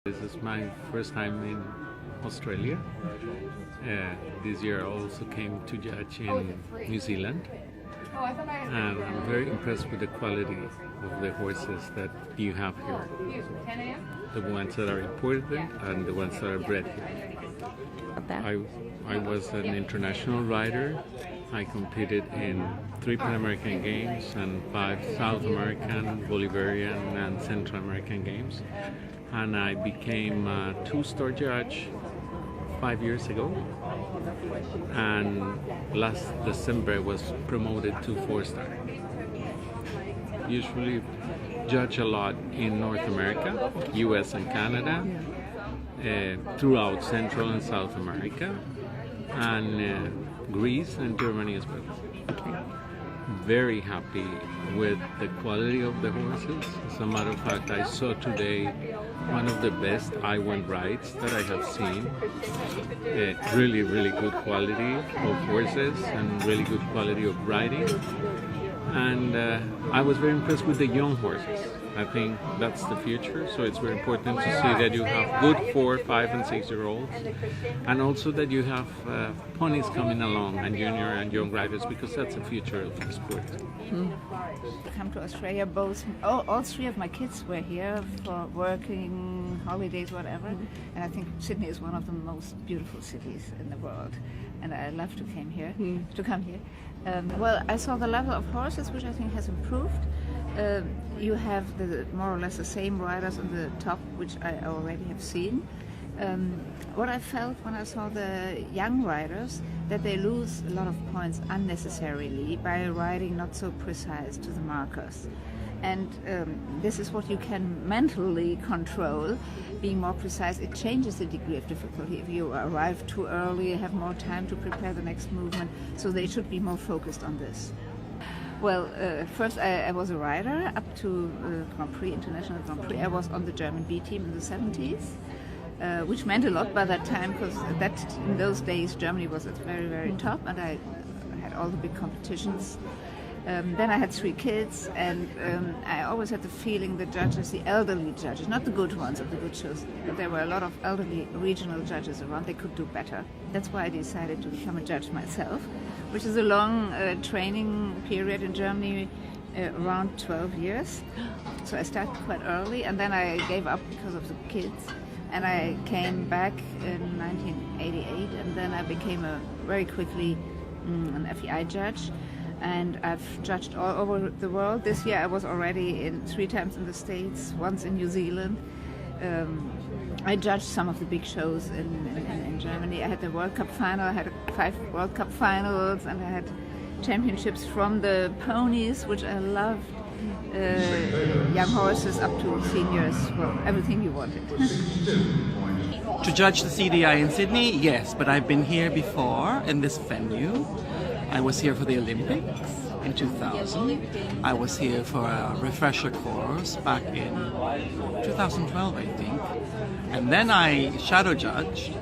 This is my first time in Australia. This year I also came to judge in New Zealand, and I'm very impressed with the quality of the horses that you have here. The ones that are imported and the ones that are bred here. I was an international rider. I competed in 3 Pan American Games and 5 South American, Bolivarian and Central American Games. And I became a 2-star judge 5 years ago, and last December I was promoted to 4-star. Usually judge a lot in North America, US and Canada, throughout Central and South America, and Greece and Germany as well. Very happy with the quality of the horses. As a matter of fact, I saw today one of the best I-1 rides that I have seen. Really, really good quality of horses and really good quality of riding. And I was very impressed with the young horses. I think that's the future, so it's very important to see that you have good 4, 5 and 6-year-olds, and also that you have ponies coming along and junior and young riders, because that's the future of the sport. Come to Australia, all 3 of my kids were here for working, holidays, whatever, and I think Sydney is one of the most beautiful cities in the world, and I love to come here. Well, I saw the level of horses, which I think has improved. You have more or less the same riders on the top, which I already have seen. What I felt when I saw the young riders, that they lose a lot of points unnecessarily by riding not so precise to the markers. And this is what you can mentally control, being more precise. It changes the degree of difficulty. If you arrive too early, you have more time to prepare the next movement, so they should be more focused on this. Well, first I was a rider up to Grand Prix, International Grand Prix. I was on the German B team in the 70s, which meant a lot by that time, because in those days Germany was at the very, very top, and I had all the big competitions. Then I had 3 kids, and I always had the feeling the judges, the elderly judges, not the good ones of the good shows, but there were a lot of elderly regional judges around, they could do better. That's why I decided to become a judge myself, which is a long training period in Germany, around 12 years. So I started quite early, and then I gave up because of the kids, and I came back in 1988, and then I became very quickly an FEI judge. And I've judged all over the world. This year I was already 3 times in the States, once in New Zealand. I judged some of the big shows in Germany. I had the World Cup final, I had 5 World Cup finals, and I had championships from the ponies, which I loved. Young horses up to seniors, well, everything you wanted. To judge the CDI in Sydney, yes, but I've been here before in this venue. I was here for the Olympics in 2000. I was here for a refresher course back in 2012, I think. And then I shadow judged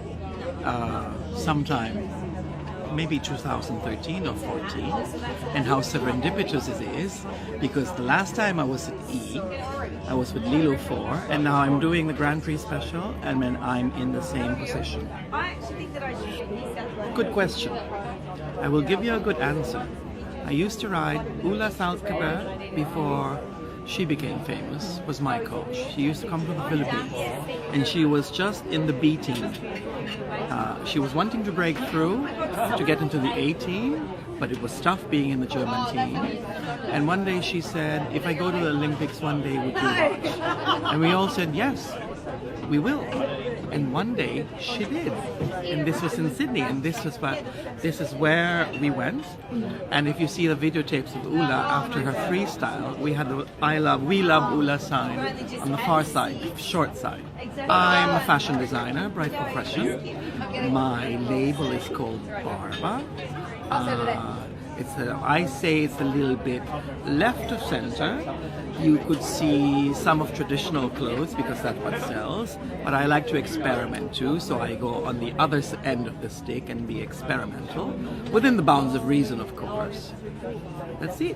sometime, maybe 2013 or 14. And how serendipitous it is, because the last time I was at E, I was with Lilo 4, and now I'm doing the Grand Prix special, and then I'm in the same position. Good question. I will give you a good answer. I used to ride Ula Salzgeber before she became famous, was my coach. She used to come from the Philippines, and she was just in the B team. She was wanting to break through to get into the A team, but it was tough being in the German team. And one day she said, if I go to the Olympics one day, would you watch? And we all said, yes, we will. And one day she did, and this was in Sydney, and this is where we went. And if you see the videotapes of Ula after her freestyle, we had the "We love Ula" sign on the far side, short side. I'm a fashion designer, Bright Profession. My label is called Barba. I say it's a little bit left of center. You could see some of traditional clothes because that's what sells, but I like to experiment too, so I go on the other end of the stick and be experimental, within the bounds of reason, of course. Let's see.